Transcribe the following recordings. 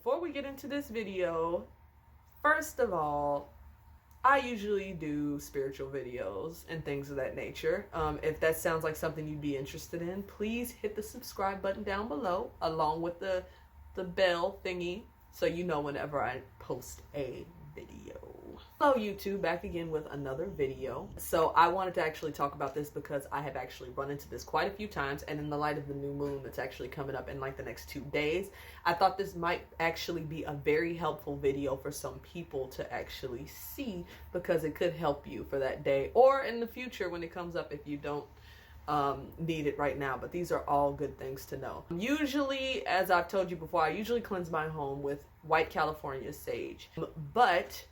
before we get into this video, first of all, I usually do spiritual videos and things of that nature. If that sounds like something you'd be interested in, please hit the subscribe button down below along with the bell thingy so you know whenever I post a video. Hello YouTube, back again with another video. So I wanted to actually talk about this because I have actually run into this quite a few times, and in the light of the new moon that's actually coming up in like the next 2 days, I thought this might actually be a very helpful video for some people to actually see, because it could help you for that day or in the future when it comes up if you don't need it right now. But these are all good things to know. Usually, as I've told you before, I usually cleanse my home with white California sage, but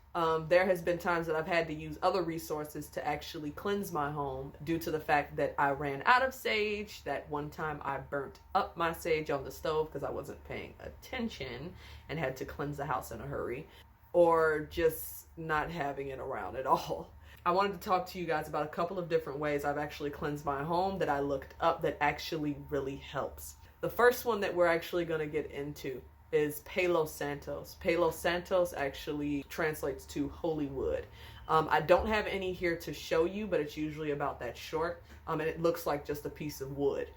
there has been times that I've had to use other resources to actually cleanse my home due to the fact that I ran out of sage. That one time I burnt up my sage on the stove because I wasn't paying attention and had to cleanse the house in a hurry, or just not having it around at all. I wanted to talk to you guys about a couple of different ways I've actually cleansed my home that I looked up that actually really helps. The first one that we're actually going to get into is Palo Santos. Palo Santos actually translates to holy wood. I don't have any here to show you, but it's usually about that short, and it looks like just a piece of wood.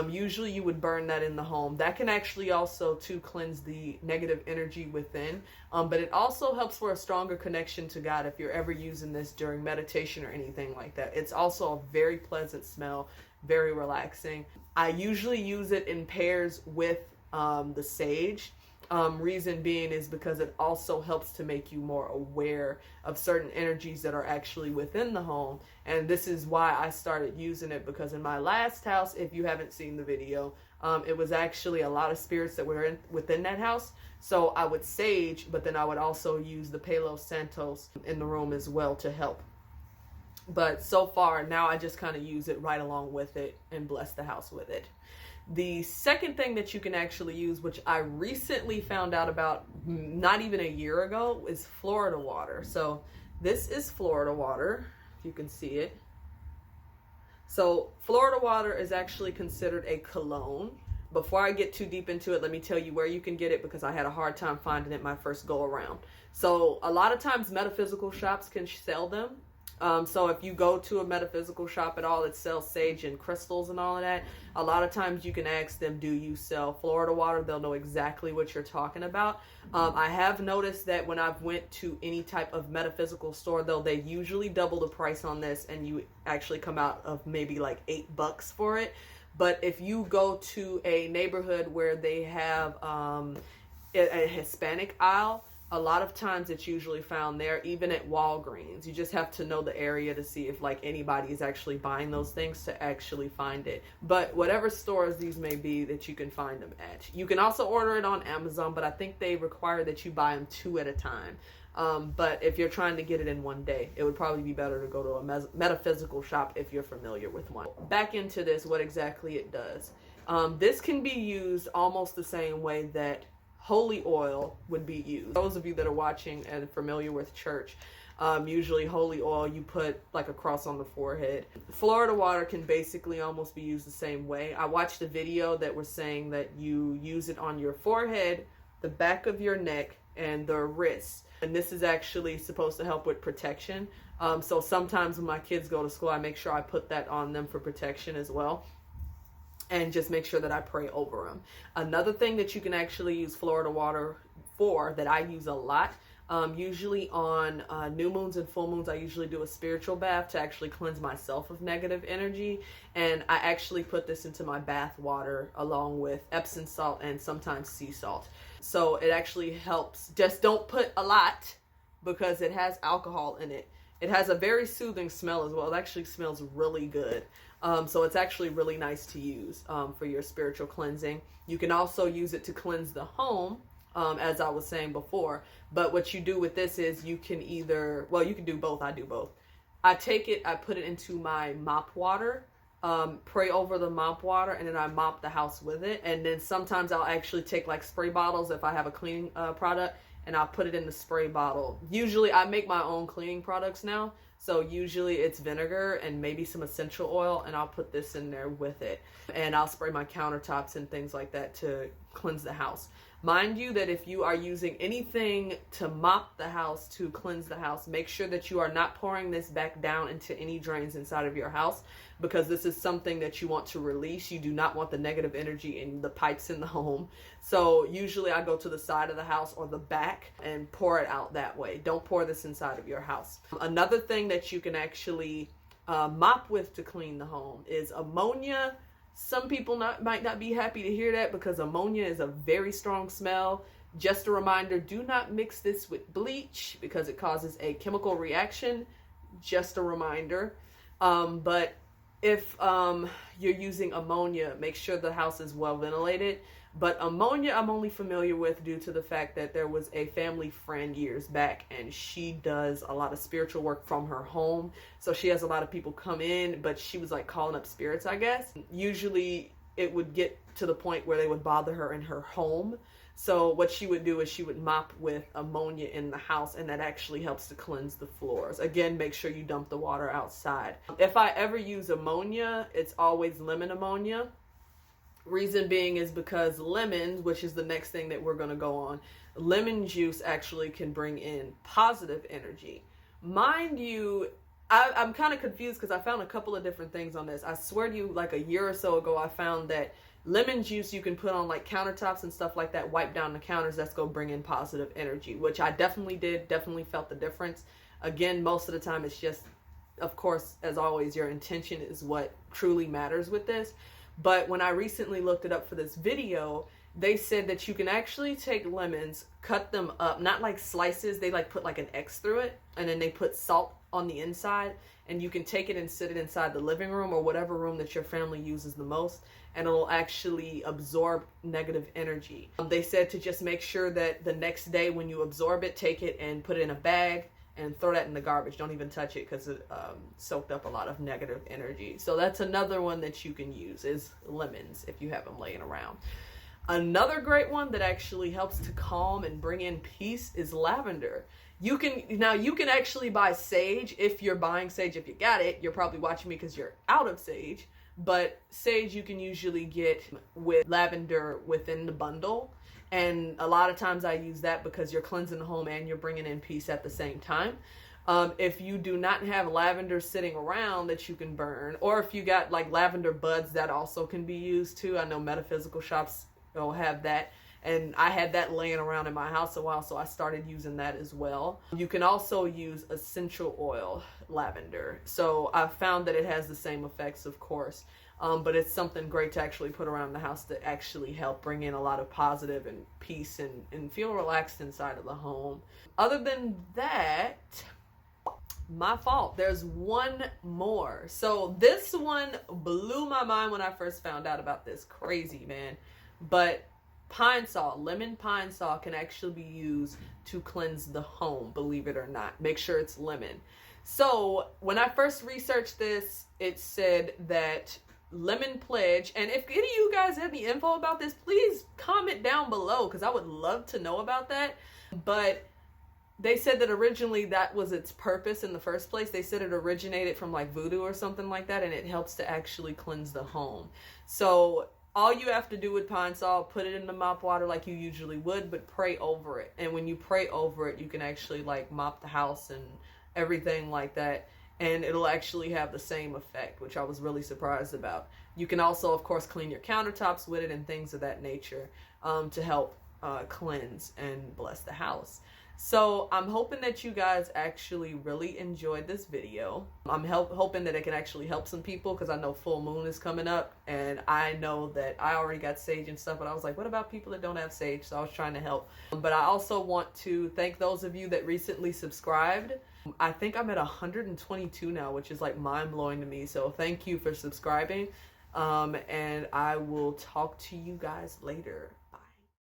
Usually you would burn that in the home. That can actually also to cleanse the negative energy within, but it also helps for a stronger connection to God if you're ever using this during meditation or anything like that. It's also a very pleasant smell, very relaxing. I usually use it in pairs with the sage. Reason being is because it also helps to make you more aware of certain energies that are actually within the home. And this is why I started using it, because in my last house, if you haven't seen the video, it was actually a lot of spirits that were within that house. So I would sage, but then I would also use the Palo Santos in the room as well to help. But so far now I just kind of use it right along with it and bless the house with it. The second thing that you can actually use, which I recently found out about not even a year ago, is Florida water. So this is Florida water, if you can see it. So Florida water is actually considered a cologne. Before I get too deep into it, let me tell you where you can get it, because I had a hard time finding it my first go around. So a lot of times metaphysical shops can sell them. So if you go to a metaphysical shop at all that sells sage and crystals and all of that, a lot of times you can ask them, do you sell Florida water? They'll know exactly what you're talking about. I have noticed that when I've went to any type of metaphysical store, though, they usually double the price on this, and you actually come out of maybe like $8 for it. But if you go to a neighborhood where they have a Hispanic aisle, a lot of times it's usually found there, even at Walgreens. You just have to know the area to see if like anybody is actually buying those things to actually find it. But whatever stores these may be that you can find them at. You can also order it on Amazon, but I think they require that you buy them 2 at a time. But if you're trying to get it in one day, it would probably be better to go to a metaphysical shop if you're familiar with one. Back into this, what exactly it does. This can be used almost the same way that holy oil would be used. Those of you that are watching and familiar with church, usually holy oil you put like a cross on the forehead. Florida water can basically almost be used the same way. I watched a video that was saying that you use it on your forehead, the back of your neck, and the wrists. And this is actually supposed to help with protection. So sometimes when my kids go to school, I make sure I put that on them for protection as well. And just make sure that I pray over them. Another thing that you can actually use Florida water for, that I use a lot, usually on new moons and full moons, I usually do a spiritual bath to actually cleanse myself of negative energy. And I actually put this into my bath water along with Epsom salt and sometimes sea salt. So it actually helps. Just don't put a lot, because it has alcohol in it. It has a very soothing smell as well. It actually smells really good. So it's actually really nice to use for your spiritual cleansing. You can also use it to cleanse the home, as I was saying before. But what you do with this is you can either, well, you can do both. I do both. I take it, I put it into my mop water, pray over the mop water, and then I mop the house with it. And then sometimes I'll actually take like spray bottles if I have a cleaning product, and I'll put it in the spray bottle. Usually I make my own cleaning products now. So usually it's vinegar and maybe some essential oil, and I'll put this in there with it. And I'll spray my countertops and things like that to cleanse the house. Mind you that if you are using anything to mop the house, to cleanse the house, make sure that you are not pouring this back down into any drains inside of your house, because this is something that you want to release. You do not want the negative energy in the pipes in the home. So usually I go to the side of the house or the back and pour it out that way. Don't pour this inside of your house. Another thing that you can actually mop with to clean the home is ammonia. Some people might not be happy to hear that because ammonia is a very strong smell. Just a reminder, do not mix this with bleach because it causes a chemical reaction. Just a reminder. But if you're using ammonia, make sure the house is well ventilated. But ammonia I'm only familiar with due to the fact that there was a family friend years back, and she does a lot of spiritual work from her home. So she has a lot of people come in, but she was like calling up spirits, I guess. Usually it would get to the point where they would bother her in her home. So what she would do is she would mop with ammonia in the house, and that actually helps to cleanse the floors. Again, make sure you dump the water outside. If I ever use ammonia, it's always lemon ammonia. Reason being is because lemons, which is the next thing that we're going to go on, lemon juice actually can bring in positive energy. Mind you, I'm kind of confused because I found a couple of different things on this. I swear to you, like a year or so ago, I found that lemon juice you can put on like countertops and stuff like that, wipe down the counters, that's going to bring in positive energy, which I definitely did, definitely felt the difference. Again, most of the time it's just, of course, as always, your intention is what truly matters with this. But when I recently looked it up for this video, they said that you can actually take lemons, cut them up, not like slices, they like put like an X through it, and then they put salt on the inside, and you can take it and sit it inside the living room or whatever room that your family uses the most, and it'll actually absorb negative energy. They said to just make sure that the next day when you absorb it, take it and put it in a bag and throw that in the garbage. Don't even touch it because it soaked up a lot of negative energy. So that's another one that you can use, is lemons if you have them laying around. Another great one that actually helps to calm and bring in peace is lavender. You can actually buy sage if you're buying sage. If you got it, you're probably watching me because you're out of sage. But sage you can usually get with lavender within the bundle. And a lot of times I use that because you're cleansing the home and you're bringing in peace at the same time. If you do not have lavender sitting around that you can burn, or if you got like lavender buds, that also can be used too. I know metaphysical shops will have that. And I had that laying around in my house a while, so I started using that as well. You can also use essential oil lavender. So I found that it has the same effects, of course. But it's something great to actually put around the house to actually help bring in a lot of positive and peace and feel relaxed inside of the home. Other than that, my fault. There's one more. So this one blew my mind when I first found out about this. Crazy, man. But pine salt, lemon pine salt can actually be used to cleanse the home, believe it or not. Make sure it's lemon. So when I first researched this, it said that Lemon Pledge, and if any of you guys have any info about this, please comment down below because I would love to know about that. But they said that originally that was its purpose in the first place. They said it originated from like voodoo or something like that, and it helps to actually cleanse the home. So all you have to do with pine salt, put it in the mop water like you usually would, but pray over it. And when you pray over it, you can actually like mop the house and everything like that. And it'll actually have the same effect, which I was really surprised about. You can also, of course, clean your countertops with it and things of that nature to help cleanse and bless the house. So I'm hoping that you guys actually really enjoyed this video. I'm hoping that it can actually help some people because I know full moon is coming up, and I know that I already got sage and stuff, but I was like, what about people that don't have sage? So I was trying to help. But I also want to thank those of you that recently subscribed. I think I'm at 122 now, which is like mind-blowing to me. So thank you for subscribing. And I will talk to you guys later.